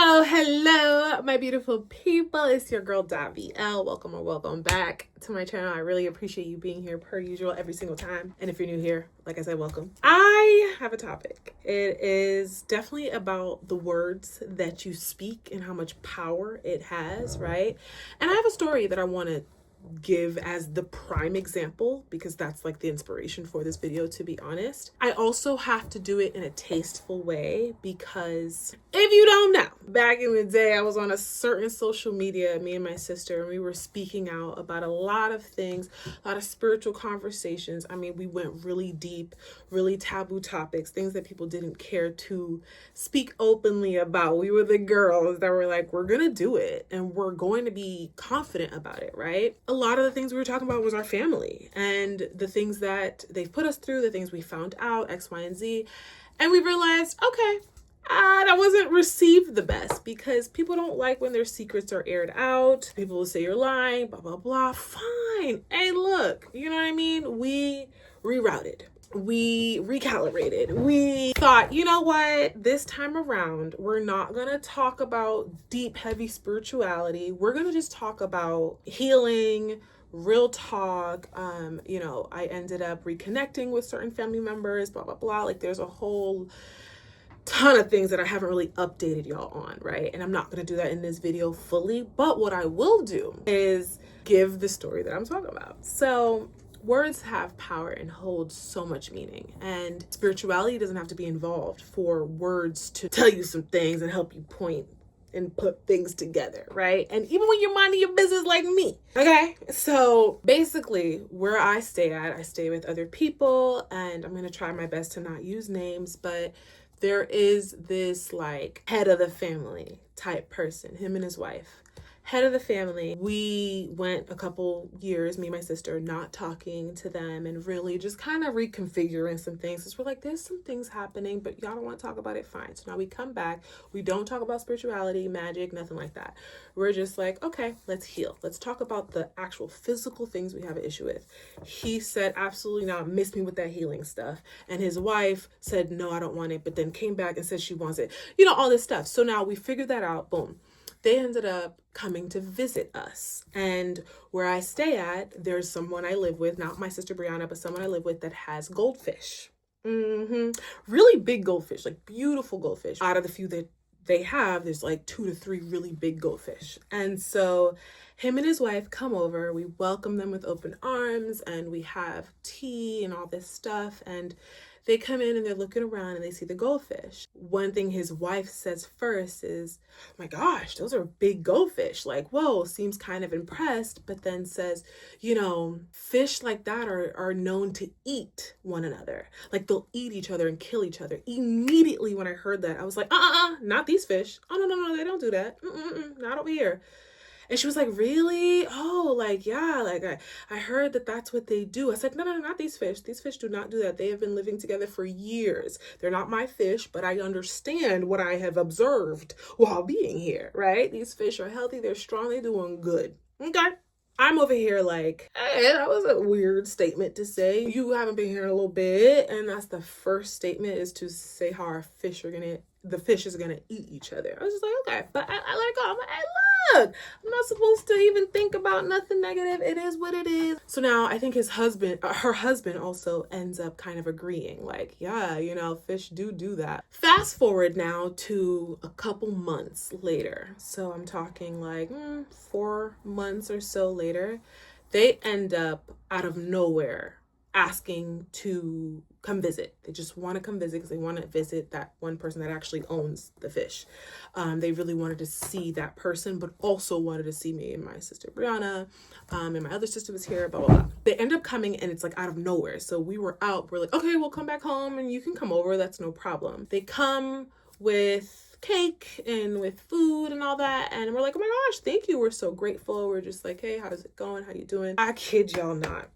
Oh, hello, my beautiful people. It's your girl, Davi L. Welcome or welcome back to my channel. I really appreciate you being here per usual every single time. And if you're new here, like I said, welcome. I have a topic. It is definitely about the words that you speak and how much power it has, right? And I have a story that I want to give as the prime example because that's like the inspiration for this video, to be honest. I also have to do it in a tasteful way because if you don't know, back in the day I was on a certain social media, me and my sister, and we were speaking out about a lot of things, a lot of spiritual conversations. I mean, we went really deep, really taboo topics, things that people didn't care to speak openly about. We were the girls that were like, we're gonna do it and we're going to be confident about it, right? A lot of the things we were talking about was our family and the things that they've put us through, the things we found out, X, Y, and Z. And we realized, okay, that wasn't received the best because people don't like when their secrets are aired out. People will say you're lying, blah, blah, blah. Fine. Hey, look, you know what I mean? We rerouted. We recalibrated. We thought, you know what, this time around, we're not going to talk about deep, heavy spirituality. We're going to just talk about healing, real talk. I ended up reconnecting with certain family members, blah, blah, blah. Like there's a whole ton of things that I haven't really updated y'all on, right? And I'm not going to do that in this video fully, but what I will do is give the story that I'm talking about. So words have power and hold so much meaning, and spirituality doesn't have to be involved for words to tell you some things and help you point and put things together, right? And even when you're minding your business like me, okay? So basically where I stay with other people, and I'm gonna try my best to not use names, but there is this like head of the family type person, him and his wife. Head of the family. We went a couple years, me and my sister, not talking to them and really just kind of reconfiguring some things. Because we're like, there's some things happening, but y'all don't want to talk about it, fine. So now we come back. We don't talk about spirituality, magic, nothing like that. We're just like, okay, let's heal. Let's talk about the actual physical things we have an issue with. He said, absolutely not, miss me with that healing stuff. And his wife said, no, I don't want it, but then came back and said she wants it. You know, all this stuff. So now we figured that out, boom. They ended up coming to visit us. And where I stay at, there's someone I live with, not my sister Brianna, but someone I live with that has goldfish. Really big goldfish, like beautiful goldfish. Out of the few that they have, there's like 2 to 3 really big goldfish. And so him and his wife come over, we welcome them with open arms, and we have tea and all this stuff. And they come in and they're looking around and they see the goldfish. One thing his wife says first is, oh my gosh, those are big goldfish. Like, whoa, seems kind of impressed, but then says, you know, fish like that are known to eat one another. Like they'll eat each other and kill each other. Immediately when I heard that, I was like, not these fish. Oh, no, they don't do that. Not over here. And she was like, really? Oh, like, yeah, like I heard that that's what they do. I said, no, not these fish. These fish do not do that. They have been living together for years. They're not my fish, but I understand what I have observed while being here, right? These fish are healthy. They're strong. They're doing good. Okay. I'm over here like, hey, that was a weird statement to say. You haven't been here in a little bit. And that's the first statement, is to say how the fish is gonna eat each other. I was just like, okay. But I let it go. I'm like, hey, look, I'm not supposed to even think about nothing negative. It is what it is. So now I think her husband also ends up kind of agreeing, like, yeah, you know, fish do that. Fast forward now to a couple months later. So I'm talking like 4 months or so later, they end up out of nowhere asking to come visit. They just want to come visit because they want to visit that one person that actually owns the fish. They really wanted to see that person, but also wanted to see me and my sister Brianna, and my other sister was here, blah, blah, blah. They end up coming and it's like out of nowhere. So we were out. We're like, okay, we'll come back home and you can come over. That's no problem. They come with cake and with food and all that, and we're like, oh my gosh, thank you, we're so grateful. We're just like, hey, how's it going? How you doing? I kid y'all not.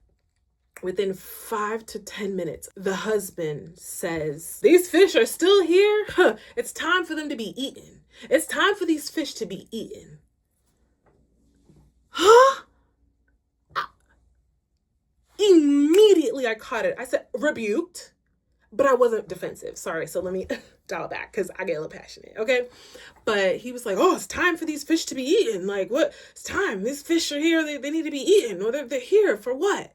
Within 5 to 10 minutes, the husband says, these fish are still here? Huh, it's time for them to be eaten. It's time for these fish to be eaten. Huh? Immediately I caught it. I said, rebuked. but I wasn't defensive. Sorry. So let me dial back because I get a little passionate. Okay. But he was like, oh, it's time for these fish to be eaten. Like, what? It's time. These fish are here. They need to be eaten. Or they're here for what?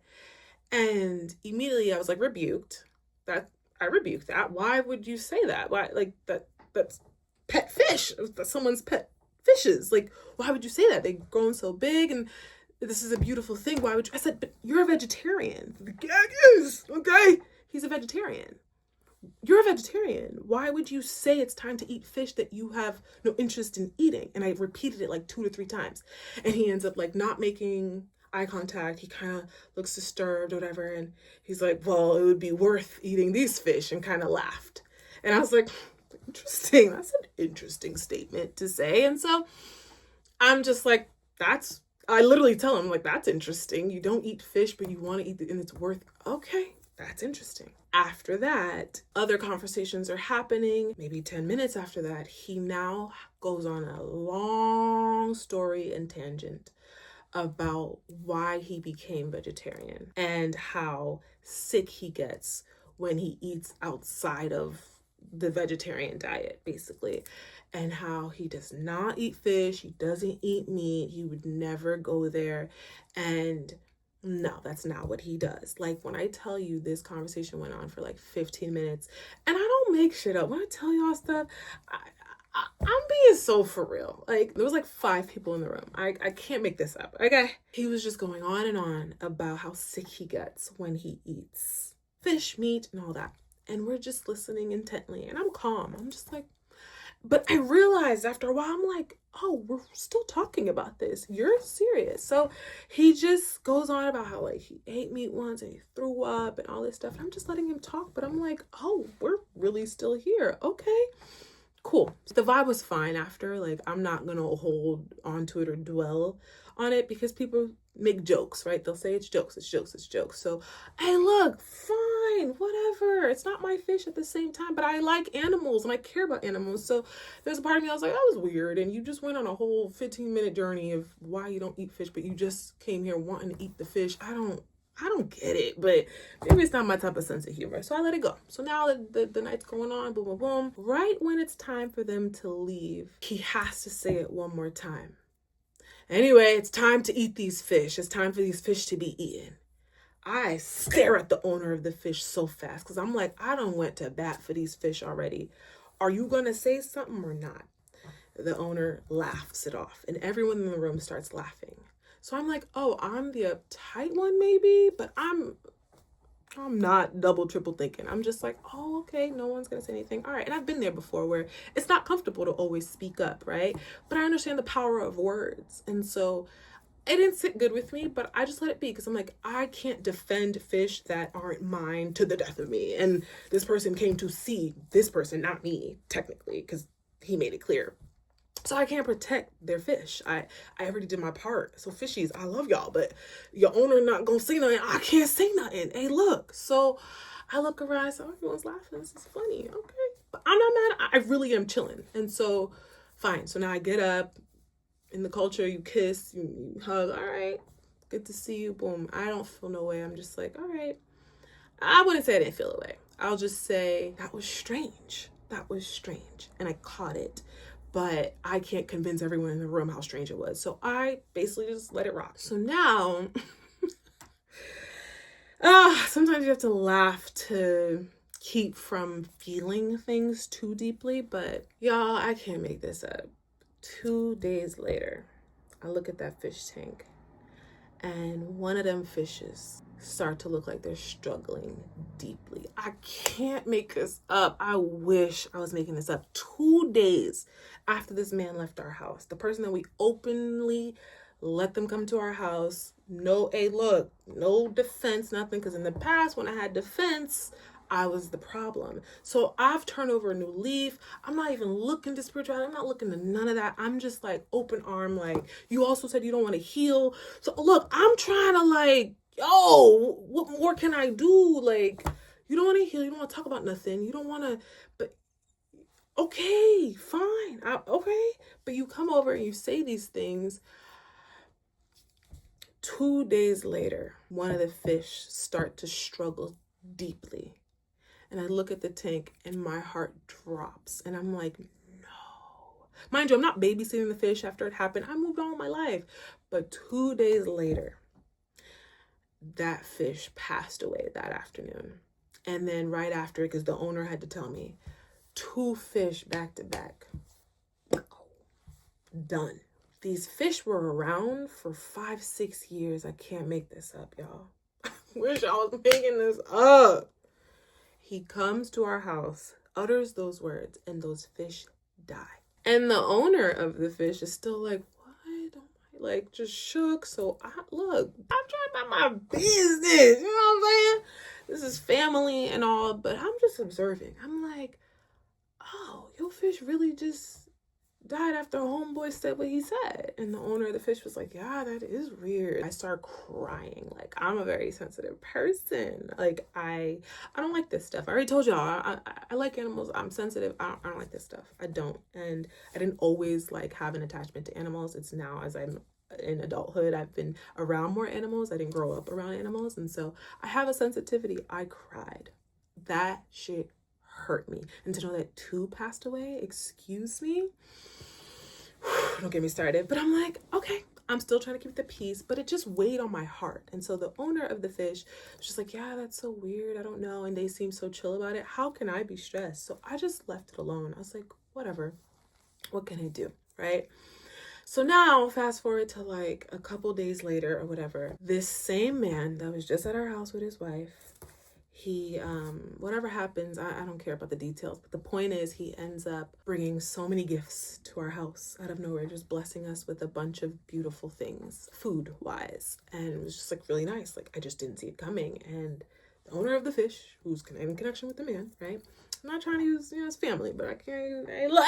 And immediately I was like rebuked. I rebuked that. Why would you say that? Why, like, that's pet fish. That's someone's pet fishes. Like, why would you say that? They've grown so big and this is a beautiful thing. Why would you? I said, but you're a vegetarian. The gag is, okay? He's a vegetarian. You're a vegetarian. Why would you say it's time to eat fish that you have no interest in eating? And I repeated it like 2 to 3 times. And he ends up like not making eye contact. He kind of looks disturbed or whatever. And he's like, well, it would be worth eating these fish, and kind of laughed. And I was like, interesting. That's an interesting statement to say. And so I'm just like, I literally tell him, like, that's interesting. You don't eat fish, but you want to eat it, and it's worth, okay, that's interesting. After that, other conversations are happening. Maybe 10 minutes after that, he now goes on a long story and tangent about why he became vegetarian and how sick he gets when he eats outside of the vegetarian diet, basically, and how he does not eat fish, he doesn't eat meat, he would never go there. And no, that's not what he does. Like, when I tell you, this conversation went on for like 15 minutes, and I don't make shit up. When I tell y'all stuff, I'm being so for real. Like, there was like 5 people in the room. I can't make this up. Okay. He was just going on and on about how sick he gets when he eats fish, meat, and all that. And we're just listening intently, and I'm calm. I'm just like, but I realized after a while, I'm like, oh, we're still talking about this. You're serious. So he just goes on about how, like, he ate meat once and he threw up and all this stuff. And I'm just letting him talk, but I'm like, oh, we're really still here. Okay, cool. The vibe was fine after. Like, I'm not going to hold on to it or dwell on it because people make jokes, right? They'll say it's jokes. So, hey, look, fine, whatever. It's not my fish at the same time, but I like animals and I care about animals. So there's a part of me I was like, that was weird. And you just went on a whole 15-minute journey of why you don't eat fish, but you just came here wanting to eat the fish. I don't get it, but maybe it's not my type of sense of humor. So I let it go. So now the night's going on, boom, boom, boom. Right when it's time for them to leave, he has to say it one more time. Anyway, it's time to eat these fish. It's time for these fish to be eaten. I stare at the owner of the fish so fast because I'm like, I done went to bat for these fish already. Are you going to say something or not? The owner laughs it off and everyone in the room starts laughing. So I'm like, oh, I'm the uptight one maybe, but I'm not double, triple thinking. I'm just like, oh, okay, no one's going to say anything. All right. And I've been there before where it's not comfortable to always speak up, right? But I understand the power of words. And so it didn't sit good with me, but I just let it be because I'm like, I can't defend fish that aren't mine to the death of me. And this person came to see this person, not me, technically, because he made it clear. So I can't protect their fish. I already did my part. So fishies, I love y'all, but your owner not gonna say nothing. I can't say nothing. Hey, look. So I look around, so everyone's laughing. This is funny. Okay. But I'm not mad. I really am chilling. And so, fine. So now I get up. In the culture, you kiss, you hug. All right. Good to see you. Boom. I don't feel no way. I'm just like, all right. I wouldn't say I didn't feel a way. I'll just say that was strange. That was strange. And I caught it. But I can't convince everyone in the room how strange it was. So I basically just let it rock. So now, sometimes you have to laugh to keep from feeling things too deeply. But y'all, I can't make this up. 2 days later, I look at that fish tank and one of them fishes start to look like they're struggling deeply. I can't make this up. I wish I was making this up. 2 days after this man left our house, the person that we openly let them come to our house, no, hey, look, no defense, nothing. Because in the past, when I had defense, I was the problem. So I've turned over a new leaf. I'm not even looking to spirituality. I'm not looking to none of that. I'm just like open arm. Like, you also said you don't want to heal. So look, I'm trying to like, yo, what more can I do? Like, you don't want to heal. You don't want to talk about nothing. You don't want to, but okay, fine. Okay. But you come over and you say these things. 2 days later, one of the fish start to struggle deeply. And I look at the tank and my heart drops. And I'm like, no. Mind you, I'm not babysitting the fish after it happened. I moved on with my life. But 2 days later, that fish passed away that afternoon. And then right after, because the owner had to tell me, 2 fish back to back. Done. These fish were around for 5-6 years. I can't make this up, y'all. I wish I was making this up. He comes to our house, utters those words, and those fish die. And the owner of the fish is still like, what? Like, just shook. So, look, I'm trying about my business. You know what I'm saying? This is family and all, but I'm just observing. I'm like, oh, your fish really just died after a homeboy said what he said. And the owner of the fish was like, yeah, that is weird. I start crying. Like, I'm a very sensitive person. Like, I don't like this stuff. I already told y'all, I like animals. I'm sensitive. I don't like this stuff. I don't. And I didn't always like have an attachment to animals. It's now, as I'm in adulthood, I've been around more animals. I didn't grow up around animals. And so I have a sensitivity. I cried. That shit hurt me. And to know that 2 passed away, excuse me. Don't get me started. But I'm like, okay, I'm still trying to keep the peace, but it just weighed on my heart. And so the owner of the fish was just like, yeah, that's so weird. I don't know. And they seem so chill about it. How can I be stressed? So I just left it alone. I was like, whatever. What can I do? Right? So now fast forward to like a couple days later or whatever, this same man that was just at our house with his wife, he, whatever happens, I don't care about the details, but the point is he ends up bringing so many gifts to our house out of nowhere, just blessing us with a bunch of beautiful things, food wise. And it was just like really nice. Like, I just didn't see it coming. And the owner of the fish, who's in connection with the man, right? I'm not trying to use, his family, but I can't, hey, look,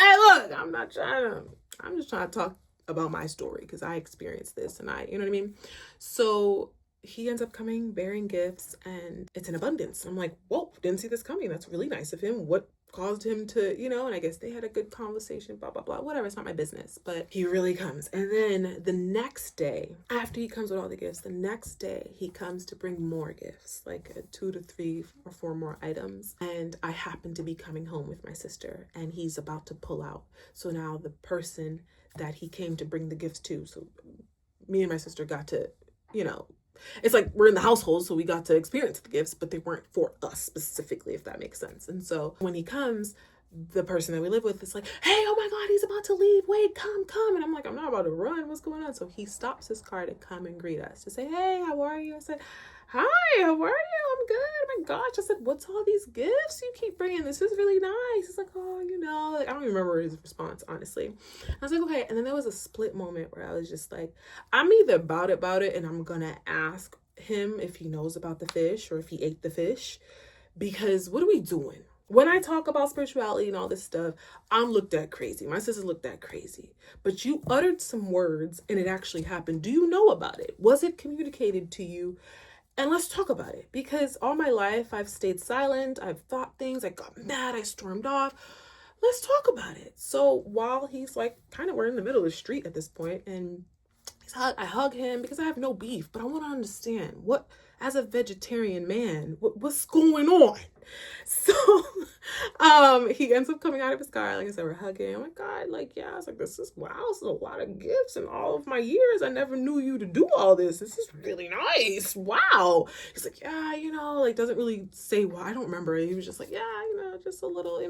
I'm just trying to talk about my story because I experienced this and you know what I mean? So he ends up coming bearing gifts and it's in abundance. I'm like, whoa, didn't see this coming. That's really nice of him. What caused him to, and I guess they had a good conversation, blah, blah, blah, whatever. It's not my business, but he really comes. And then the next day, after he comes with all the gifts, the next day he comes to bring more gifts, like 2 to 3 or 4 more items. And I happen to be coming home with my sister and he's about to pull out. So now the person that he came to bring the gifts to, so me and my sister got to, it's like we're in the household, so we got to experience the gifts, but they weren't for us specifically, if that makes sense. And so when he comes, the person that we live with is like, hey, oh my God, he's about to leave. Wait, come. And I'm like, I'm not about to run. What's going on? So he stops his car to come and greet us, to say, hey, how are you? I said, hi, how are you? I'm good. Oh my gosh. I said, what's all these gifts you keep bringing? This is really nice. He's like, oh, like, I don't even remember his response, honestly. I was like, okay. And then there was a split moment where I was just like, I'm either about it, and I'm going to ask him if he knows about the fish or if he ate the fish, because what are we doing? When I talk about spirituality and all this stuff, I'm looked at crazy. My sister looked at crazy. But you uttered some words and it actually happened. Do you know about it? Was it communicated to you? And let's talk about it. Because all my life, I've stayed silent. I've thought things. I got mad. I stormed off. Let's talk about it. So while he's like, we're in the middle of the street at this point, and I hug him because I have no beef, but I want to understand what, as a vegetarian man, what's going on? So, he ends up coming out of his car. Like I said, we're hugging. Oh my God, I was like, this is a lot of gifts in all of my years. I never knew you to do all this. This is really nice. Wow. He's like, yeah, doesn't really say why. I don't remember. He was just like, yeah, just a little,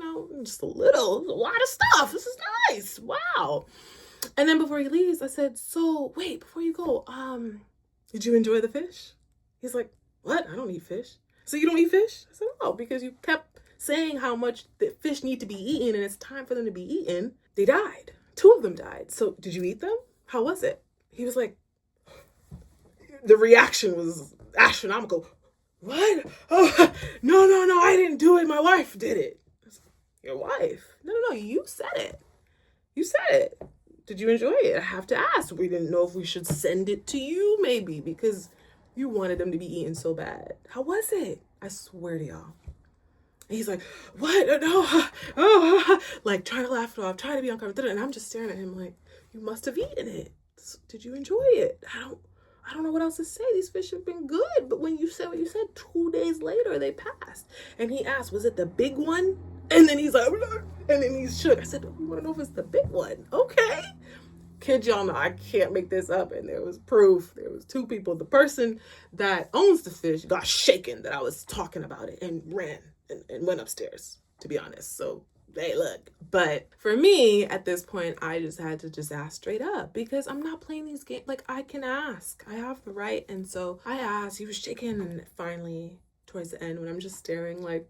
just a lot of stuff. This is nice. Wow. And then before he leaves, I said, so wait, before you go, did you enjoy the fish? He's like, what? I don't eat fish. So you don't eat fish? I said, oh, because you kept saying how much the fish need to be eaten and it's time for them to be eaten. They died. 2 of them died. So did you eat them? How was it? He was like, the reaction was astronomical. What? Oh, no, I didn't do it. My wife did it. I said, your wife? No, you said it. You said it. Did you enjoy it? I have to ask. We didn't know if we should send it to you, maybe, because you wanted them to be eaten so bad. How was it? I swear to y'all. And he's like, what? No. Like, trying to laugh it off, trying to be uncomfortable. And I'm just staring at him like, you must have eaten it. Did you enjoy it? I don't know what else to say. These fish have been good. But when you said what you said, 2 days later, they passed. And he asked, was it the big one? And then he's like, and then he's shook. I said, we want to know if it's the big one. Okay. Kid y'all know, I can't make this up. And there was proof. There was 2 people. The person that owns the fish got shaken that I was talking about it and ran and went upstairs, to be honest. So, hey, look. But for me, at this point, I just had to just ask straight up because I'm not playing these games. Like, I can ask. I have the right. And so I asked. He was shaking. And finally, towards the end, when I'm just staring like,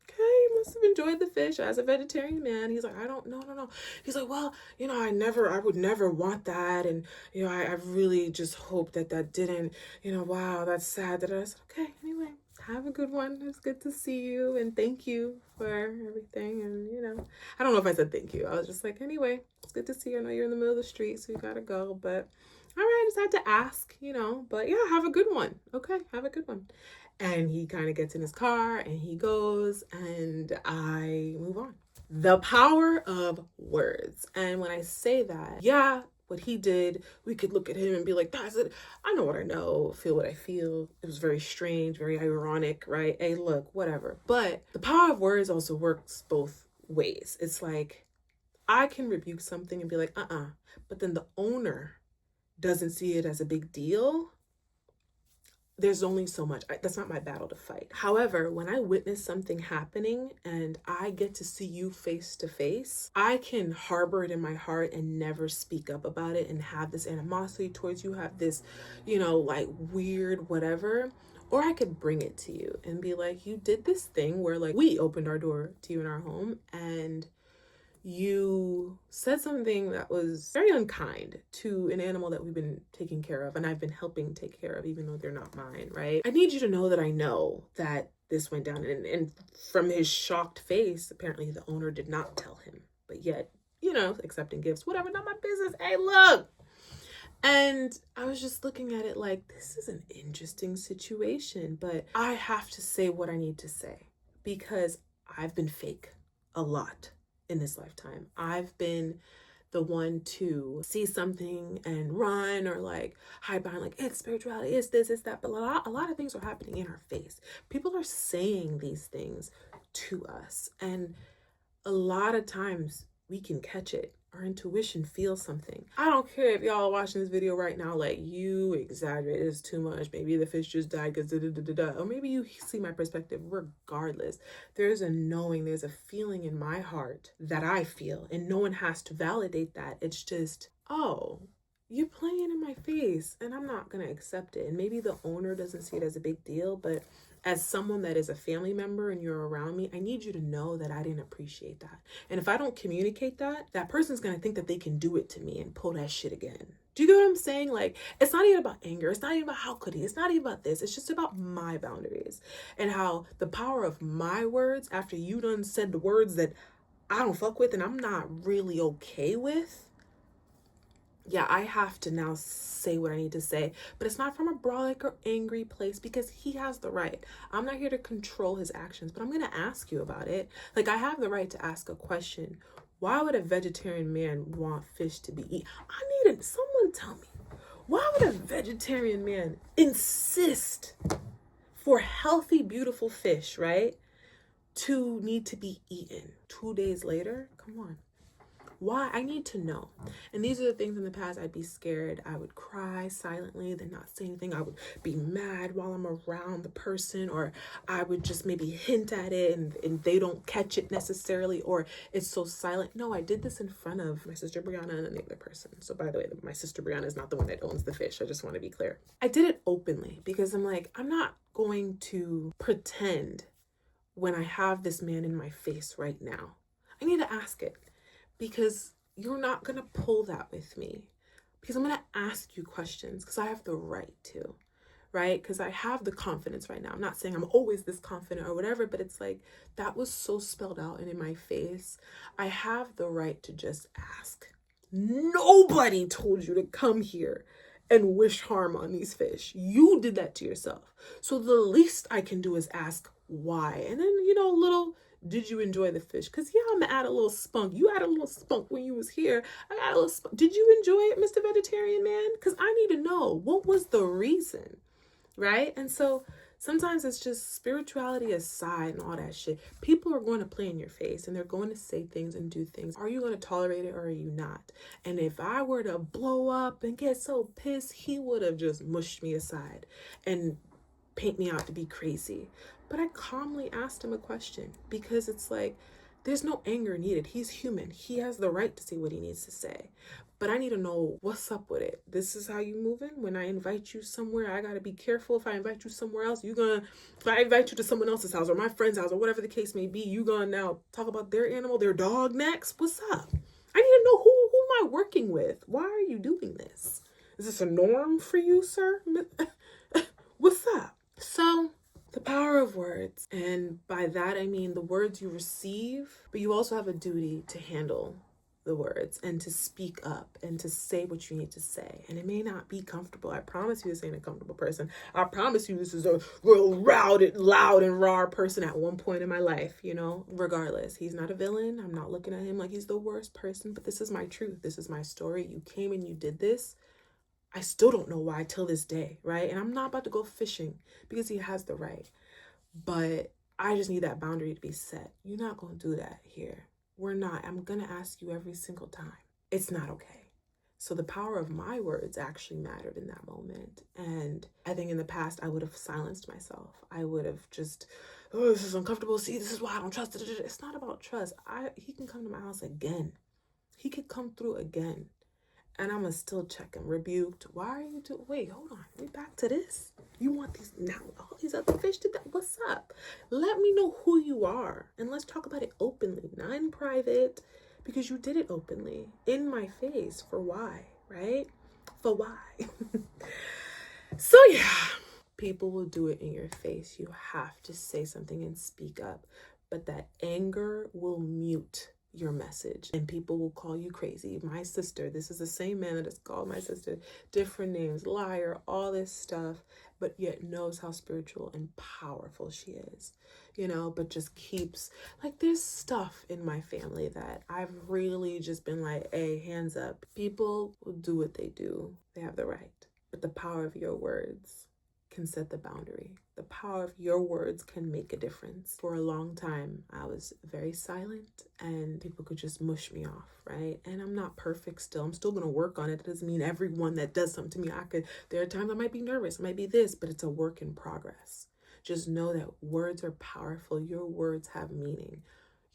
okay, you must have enjoyed the fish as a vegetarian man. He's like, I don't, no. He's like, well, I would never want that. And, I really just hope that didn't, wow, that's sad. That I said, okay, anyway, have a good one. It's good to see you. And thank you for everything. And, I don't know if I said thank you. I was just like, anyway, it's good to see you. I know you're in the middle of the street, so you gotta go. But all right, I just had to ask, but yeah, have a good one. Okay, have a good one. And he kind of gets in his car and he goes and I move on. The power of words. And when I say that, yeah, what he did, we could look at him and be like, that's it. I know what I know, feel what I feel. It was very strange, very ironic, right? Hey, look, whatever. But the power of words also works both ways. It's like, I can rebuke something and be like, but then the owner doesn't see it as a big deal. There's only so much. That's not my battle to fight. However, when I witness something happening and I get to see you face to face, I can harbor it in my heart and never speak up about it and have this animosity towards you, have this, like weird whatever. Or I could bring it to you and be like, you did this thing where like we opened our door to you in our home and you said something that was very unkind to an animal that we've been taking care of and I've been helping take care of, even though they're not mine, right? I need you to know that I know that this went down. And from his shocked face, apparently the owner did not tell him, but yet, accepting gifts, whatever, not my business. Hey, look. And I was just looking at it like, this is an interesting situation, but I have to say what I need to say because I've been fake a lot in this lifetime. I've been the one to see something and run or like hide behind like it's spirituality, it's this, it's that. But a lot of things are happening in our face. People are saying these things to us. And a lot of times we can catch it. Our intuition feels something. I don't care if y'all are watching this video right now, like you exaggerate, it's too much. Maybe the fish just died because or maybe you see my perspective. Regardless, there's a knowing, there's a feeling in my heart that I feel, and no one has to validate that. It's just, oh, you're playing in my face and I'm not going to accept it. And maybe the owner doesn't see it as a big deal, but as someone that is a family member and you're around me, I need you to know that I didn't appreciate that. And if I don't communicate that, that person's going to think that they can do it to me and pull that shit again. Do you get what I'm saying? Like, it's not even about anger. It's not even about how could he. It's not even about this. It's just about my boundaries and how the power of my words after you done said the words that I don't fuck with and I'm not really okay with. Yeah, I have to now say what I need to say, but it's not from a brolic or angry place because he has the right. I'm not here to control his actions, but I'm going to ask you about it. Like, I have the right to ask a question. Why would a vegetarian man want fish to be eaten? Someone tell me, why would a vegetarian man insist for healthy, beautiful fish, right, to need to be eaten 2 days later? Come on. Why? I need to know. And these are the things in the past I'd be scared. I would cry silently, then not say anything. I would be mad while I'm around the person, or I would just maybe hint at it and they don't catch it necessarily, or it's so silent. No, I did this in front of my sister Brianna and the other person. So by the way, my sister Brianna is not the one that owns the fish. I just want to be clear. I did it openly because I'm like, I'm not going to pretend when I have this man in my face right now. I need to ask it. Because you're not going to pull that with me. Because I'm going to ask you questions because I have the right to, right? Because I have the confidence right now. I'm not saying I'm always this confident or whatever, but it's like that was so spelled out and in my face. I have the right to just ask. Nobody told you to come here and wish harm on these fish. You did that to yourself. So the least I can do is ask why. And then, little Did you enjoy the fish? Because yeah, I'm gonna add a little spunk. You had a little spunk when you was here. I got a little spunk. Did you enjoy it, Mr. Vegetarian Man? Because I need to know, what was the reason, right? And so sometimes it's just spirituality aside and all that shit. People are going to play in your face and they're going to say things and do things. Are you going to tolerate it or are you not? And if I were to blow up and get so pissed, he would have just mushed me aside and paint me out to be crazy. But I calmly asked him a question because it's like, there's no anger needed. He's human. He has the right to say what he needs to say. But I need to know what's up with it. This is how you moving? When I invite you somewhere, I got to be careful. If I invite you somewhere else, if I invite you to someone else's house or my friend's house or whatever the case may be, you gonna now talk about their animal, their dog next? What's up? I need to know who am I working with? Why are you doing this? Is this a norm for you, sir? What's up? So, the power of words, and by that I mean the words you receive, but you also have a duty to handle the words and to speak up and to say what you need to say. And it may not be comfortable. I promise you this ain't a comfortable person. I promise you this is a real loud and raw person at one point in my life, you know. Regardless, he's not a villain. I'm not looking at him like he's the worst person, but this is my truth. This is my story. You came and you did this. I still don't know why till this day, right? And I'm not about to go fishing because he has the right. But I just need that boundary to be set. You're not going to do that here. We're not. I'm going to ask you every single time. It's not okay. So the power of my words actually mattered in that moment. And I think in the past, I would have silenced myself. I would have just, oh, this is uncomfortable. See, this is why I don't trust it. It's not about trust. He can come to my house again. He could come through again. And I'm going to still check him. Rebuked. Why are you doing? Wait, hold on. We back to this? You want these now? All these other fish did that? What's up? Let me know who you are. And let's talk about it openly, not in private, because you did it openly in my face. For why, right? For why? So yeah, people will do it in your face. You have to say something and speak up. But that anger will mute your message and people will call you crazy. My sister, this is the same man that has called my sister different names, liar, all this stuff, but yet knows how spiritual and powerful she is, you know, but just keeps, like, there's stuff in my family that I've really just been like, hey, hands up. People will do what they do. They have the right. But the power of your words can set the boundary. The power of your words can make a difference. For a long time, I was very silent and people could just mush me off, right? And I'm not perfect still. I'm still going to work on it. It doesn't mean everyone that does something to me, there are times I might be nervous, it might be this, but it's a work in progress. Just know that words are powerful. Your words have meaning.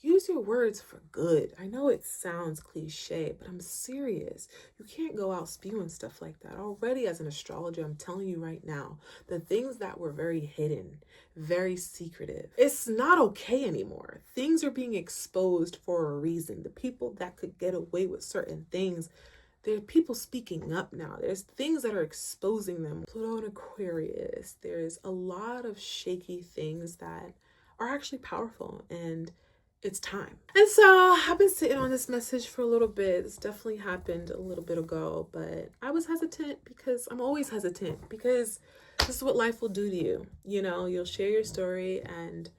Use your words for good. I know it sounds cliche, but I'm serious. You can't go out spewing stuff like that. Already as an astrologer, I'm telling you right now, the things that were very hidden, very secretive, it's not okay anymore. Things are being exposed for a reason. The people that could get away with certain things, there are people speaking up now. There's things that are exposing them. Pluto and Aquarius, there's a lot of shaky things that are actually powerful, and it's time. And so I've been sitting on this message for a little bit. This definitely happened a little bit ago, but I was hesitant because I'm always hesitant because this is what life will do to you. You know, you'll share your story, and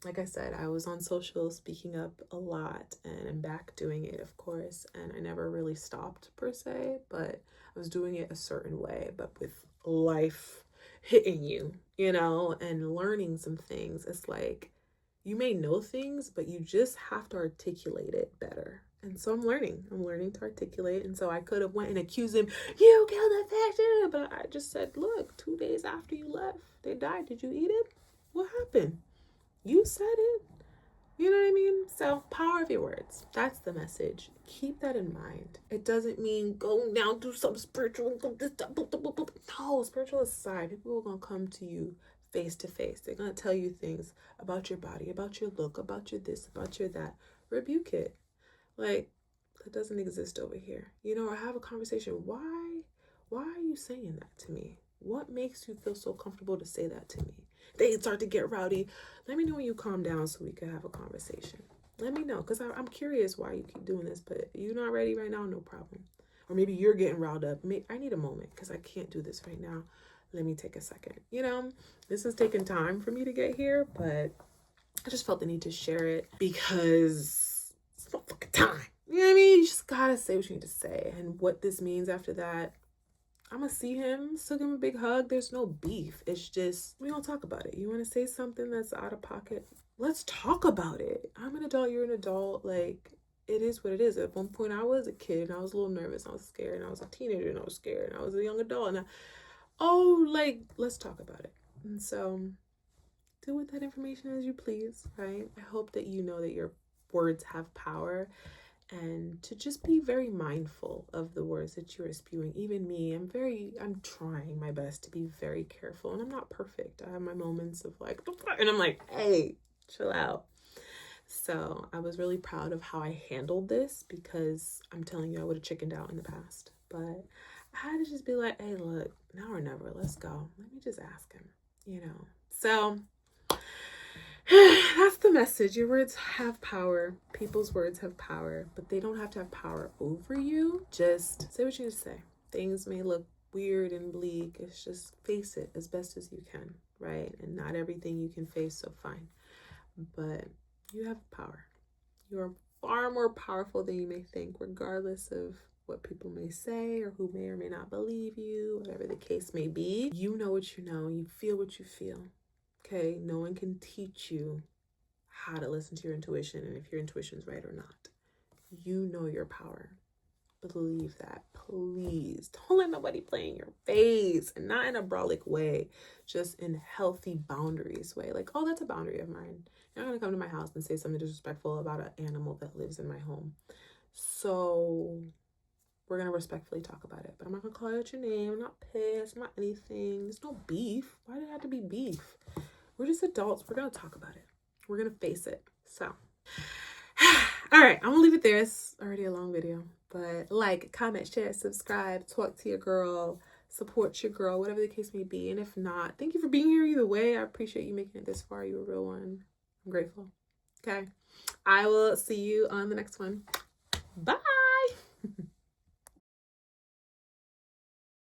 like I said, I was on social speaking up a lot, and I'm back doing it, of course, and I never really stopped per se, but I was doing it a certain way, but with life hitting you, you know, and learning some things. It's like, you may know things, but you just have to articulate it better. And so I'm learning to articulate. And so I could have went and accused him, you killed the fish, but I just said, look, 2 days after you left, they died. Did you eat it? What happened? You said it. You know what I mean? So power of your words. That's the message. Keep that in mind. It doesn't mean go now do something spiritual. No, spiritual aside, people are going to come to you face to face. They're going to tell you things about your body, about your look, about your this, about your that. Rebuke it. Like, that doesn't exist over here. You know, or have a conversation. Why are you saying that to me? What makes you feel so comfortable to say that to me? They start to get rowdy. Let me know when you calm down so we can have a conversation. Let me know, because I'm curious why you keep doing this, but you're not ready right now, no problem. Or maybe you're getting riled up. I need a moment because I can't do this right now. Let me take a second. You know, this has taken time for me to get here, but I just felt the need to share it because it's not fucking time. You know what I mean? You just gotta say what you need to say. And what this means after that, I'm gonna see him, still give him a big hug. There's no beef. It's just, we don't talk about it. You wanna say something that's out of pocket? Let's talk about it. I'm an adult, you're an adult. Like, it is what it is. At one point, I was a kid and I was a little nervous. I was scared, and I was a teenager and I was scared, and I was a young adult. And let's talk about it. And so, do with that information as you please, right? I hope that you know that your words have power, and to just be very mindful of the words that you are spewing. Even me, I'm trying my best to be very careful, and I'm not perfect. I have my moments of like, and I'm like, hey, chill out. So I was really proud of how I handled this, because I'm telling you, I would have chickened out in the past. But I had to just be like, hey, look, now or never, let's go. Let me just ask him, you know. So that's the message. Your words have power. People's words have power, but they don't have to have power over you. Just say what you need to say. Things may look weird and bleak. It's just face it as best as you can, right? And not everything you can face, so fine. But you have power. You are far more powerful than you may think, regardless of what people may say or who may or may not believe you, whatever the case may be. You know what you know. You feel what you feel. Okay? No one can teach you how to listen to your intuition and if your intuition's right or not. You know your power. Believe that. Please don't let nobody play in your face, and not in a brolic way, just in healthy boundaries way. Like, oh, that's a boundary of mine. You're not gonna come to my house and say something disrespectful about an animal that lives in my home. So we're gonna respectfully talk about it, but I'm not gonna call out your name. I'm not pissed. I'm not anything. There's no beef. Why did it have to be beef? We're just adults. We're gonna talk about it. We're gonna face it. So, all right, I'm gonna leave it there. It's already a long video, but like, comment, share, subscribe, talk to your girl, support your girl, whatever the case may be. And if not, thank you for being here either way. I appreciate you making it this far. You're a real one. I'm grateful. Okay, I will see you on the next one. Bye.